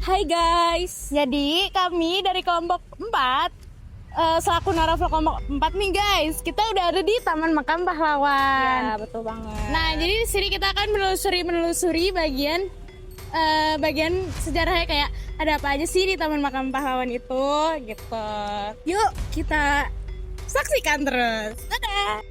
Hai guys. Jadi kami dari kelompok 4 selaku narasumber kelompok 4 nih guys, kita udah ada di Taman Makam Pahlawan. Ya, betul banget. Nah, jadi di sini kita akan menelusuri bagian sejarahnya, kayak ada apa aja sih di Taman Makam Pahlawan itu gitu. Yuk kita saksikan terus. Dadah.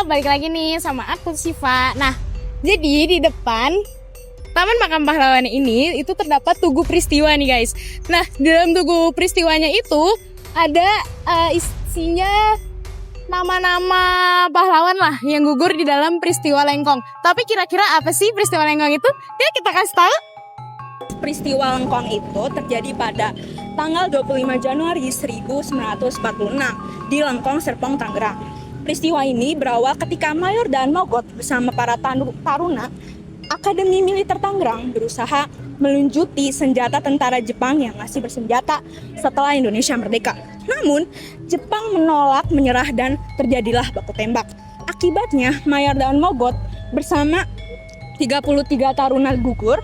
Balik lagi nih sama aku Siva. Nah, jadi di depan Taman Makam Pahlawan ini itu terdapat tugu peristiwa nih guys. Nah, di dalam tugu peristiwanya itu ada isinya nama-nama pahlawan lah yang gugur di dalam peristiwa Lengkong. Tapi kira-kira apa sih peristiwa Lengkong itu? Ya kita kasih tahu. Peristiwa Lengkong itu terjadi pada tanggal 25 Januari 1946 di Lengkong, Serpong, Tangerang. Peristiwa ini berawal ketika Mayor Daan Mogot bersama para taruna Akademi Militer Tangerang berusaha melunjuti senjata tentara Jepang yang masih bersenjata setelah Indonesia merdeka. Namun, Jepang menolak menyerah dan terjadilah baku tembak. Akibatnya, Mayor Daan Mogot bersama 33 taruna gugur.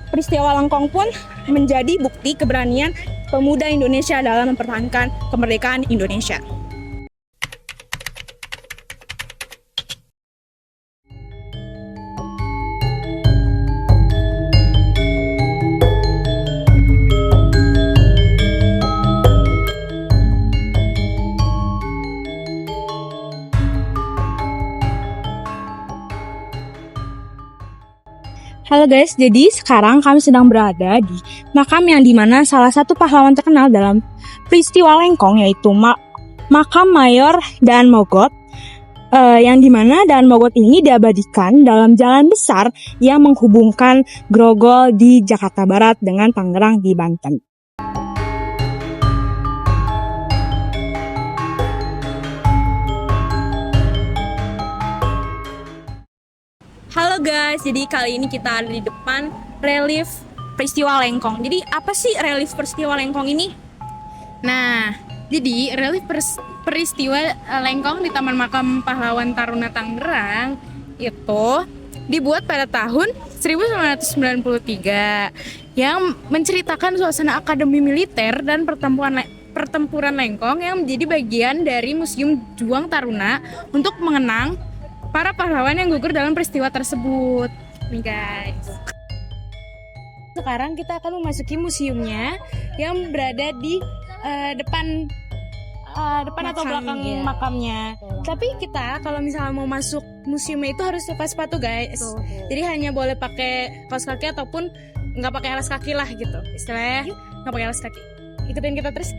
Peristiwa Lengkong pun menjadi bukti keberanian pemuda Indonesia dalam mempertahankan kemerdekaan Indonesia. Halo guys, jadi sekarang kami sedang berada di makam yang dimana salah satu pahlawan terkenal dalam peristiwa Lengkong yaitu makam Mayor Daan Mogot, yang dimana Daan Mogot ini diabadikan dalam jalan besar yang menghubungkan Grogol di Jakarta Barat dengan Tangerang di Banten. Halo guys, jadi kali ini kita ada di depan relief peristiwa Lengkong. Jadi apa sih relief peristiwa Lengkong ini? Nah, jadi relief peristiwa Lengkong di Taman Makam Pahlawan Taruna Tangerang itu dibuat pada tahun 1993 yang menceritakan suasana Akademi Militer dan pertempuran Lengkong yang menjadi bagian dari Museum Juang Taruna untuk mengenang para pahlawan yang gugur dalam peristiwa tersebut. Nih guys. Sekarang kita akan memasuki museumnya yang berada di depan atau belakang makamnya. Tapi kita kalau misalnya mau masuk museumnya itu harus lepas sepatu guys. Jadi hanya boleh pakai kaos kaki ataupun nggak pakai alas kaki lah gitu. Istilahnya nggak pakai alas kaki. Ikutin kita terus.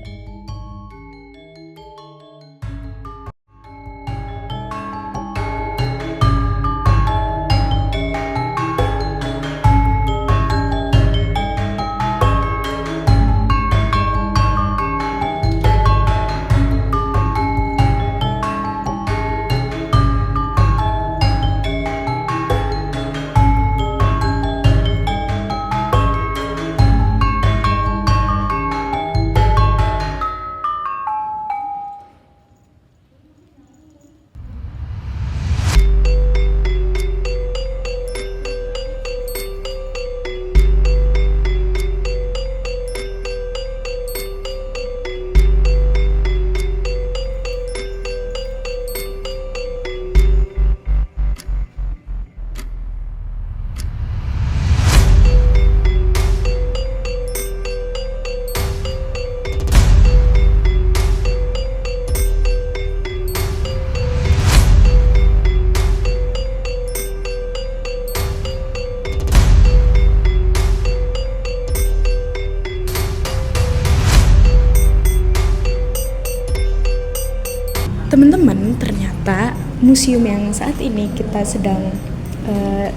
Teman-teman, ternyata museum yang saat ini kita sedang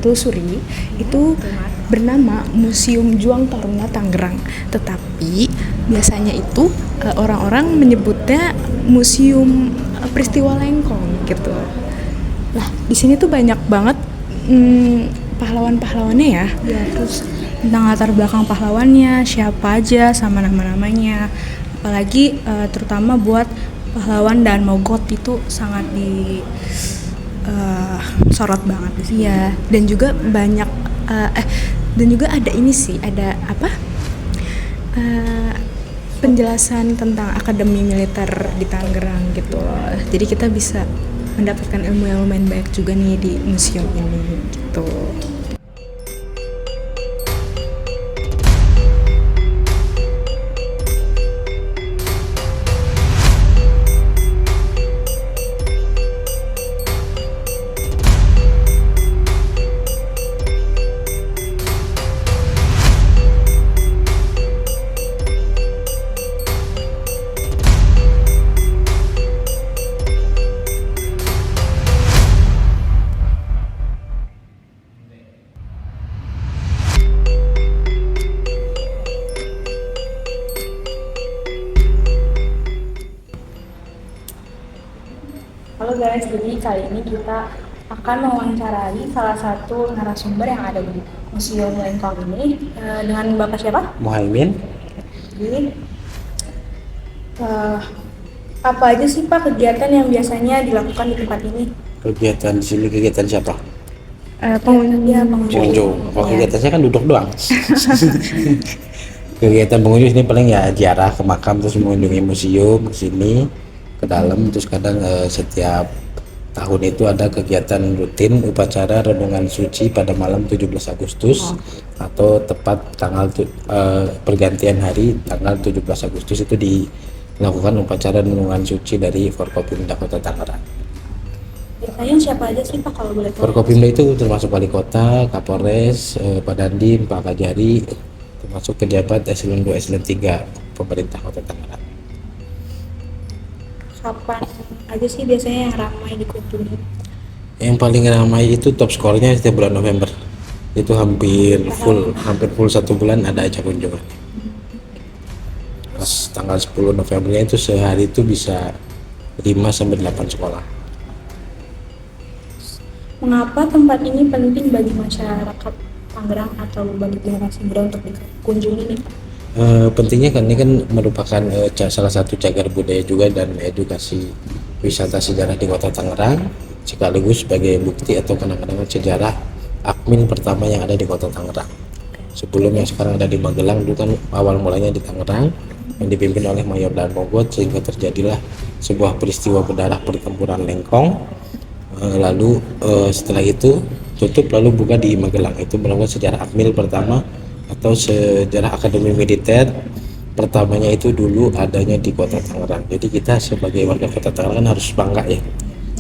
telusuri itu bernama Museum Juang Taruna Tangerang. Tetapi biasanya itu orang-orang menyebutnya Museum Peristiwa Lengkong gitu. Nah, di sini tuh banyak banget pahlawan-pahlawannya ya. Ya, terus tentang latar belakang pahlawannya, siapa aja sama nama-namanya. Apalagi terutama buat pahlawan dan Mogot itu sangat di sorot banget sih. Iya, dan juga banyak dan juga ada ini sih, ada apa? Penjelasan tentang akademi militer di Tangerang gitu loh. Jadi kita bisa mendapatkan ilmu yang lumayan banyak juga nih di museum ini gitu. Halo guys, jadi kali ini kita akan mewawancarai salah satu narasumber yang ada di Museum Lengkong ini dengan Bapak siapa? Muhaimin. Jadi apa aja sih Pak kegiatan yang biasanya dilakukan di tempat ini? Kegiatan di sini kegiatan siapa? Pengunjung. Pengunjung. Kalau kegiatan saya kan duduk doang. Kegiatan pengunjung ini paling ya ziarah ke makam, terus mengunjungi museum ke sini ke dalam, terus kadang setiap tahun itu ada kegiatan rutin upacara renungan suci pada malam 17 Agustus atau tepat tanggal pergantian hari tanggal 17 Agustus itu dilakukan upacara renungan suci dari Forkopimda Kota Tangerang. Biasanya siapa aja sih Pak kalau boleh tahu? Forkopimda itu termasuk wali kota, Kapolres, Pak Dandim, Pak Kajari, termasuk pejabat eselon 2, eselon 3 pemerintah Kota Tangerang. Kapan aja sih biasanya yang ramai dikunjungi? Yang paling ramai itu top skornya setiap bulan November. Itu hampir full 1 bulan ada aja kunjungan. Pas tanggal 10 Novembernya itu sehari itu bisa 5-8 sekolah. Mengapa tempat ini penting bagi masyarakat Tangerang atau bagi generasi muda untuk dikunjungi nih Pak? Pentingnya kan ini kan merupakan salah satu cagar budaya juga dan edukasi wisata sejarah di Kota Tangerang, sekaligus sebagai bukti atau kenang-kenangan sejarah Akmin pertama yang ada di Kota Tangerang. Sebelum yang sekarang ada di Magelang, dulu kan awal mulanya di Tangerang yang dipimpin oleh Mayor Dan Mogot, sehingga terjadilah sebuah peristiwa berdarah pertempuran Lengkong. Lalu setelah itu tutup, lalu buka di Magelang. Itu merupakan sejarah Akmil pertama atau sejarah akademi militer pertamanya itu dulu adanya di Kota Tangerang. Jadi kita sebagai warga Kota Tangerang harus bangga ya.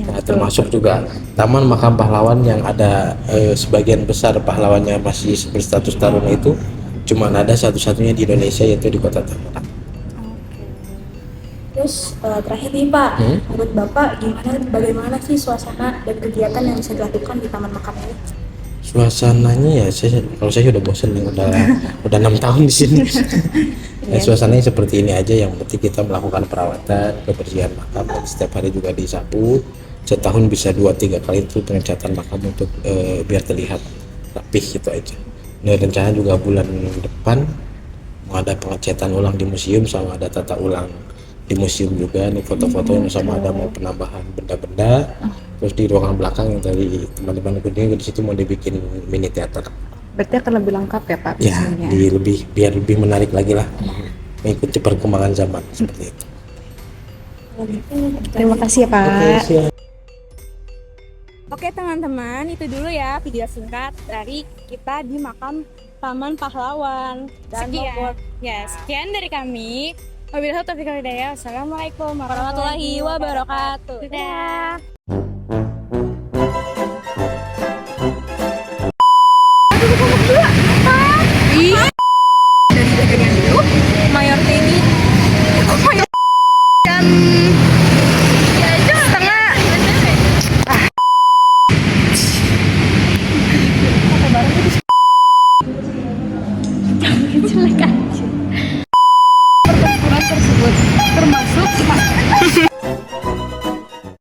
Nah, termasuk juga Taman Makam Pahlawan yang ada sebagian besar pahlawannya masih berstatus taruna itu cuma ada satu-satunya di Indonesia, yaitu di Kota Tangerang. Terus terakhir nih Pak, menurut Bapak bagaimana sih suasana dan kegiatan yang bisa dilakukan di Taman Makam ini? Suasananya ya, kalau saya udah bosan nih, udah 6 tahun di sini. Suasananya seperti ini aja, yang penting kita melakukan perawatan, kebersihan makam, dan setiap hari juga disapu. Setahun bisa 2-3 kali itu pengecatan makam untuk biar terlihat rapih gitu aja. Nah, rencana juga bulan depan mau ada pengecatan ulang di museum, sama ada tata ulang di museum juga nih, foto-fotonya, sama ada mau penambahan benda-benda. Terus di ruangan belakang yang tadi teman-teman kunjungi, di situ mau dibikin mini teater. Berarti akan lebih lengkap ya Pak? Ya, biar lebih menarik lagi lah, mengikuti perkembangan zaman seperti itu. Terima kasih ya Pak. Oke teman-teman, itu dulu ya video singkat dari kita di makam Taman Pahlawan dan Mogot. Sekian dari kami. Wabillahi taufiq wal hidayah. Wassalamualaikum Warahmatullahi wabarakatuh. Dadah.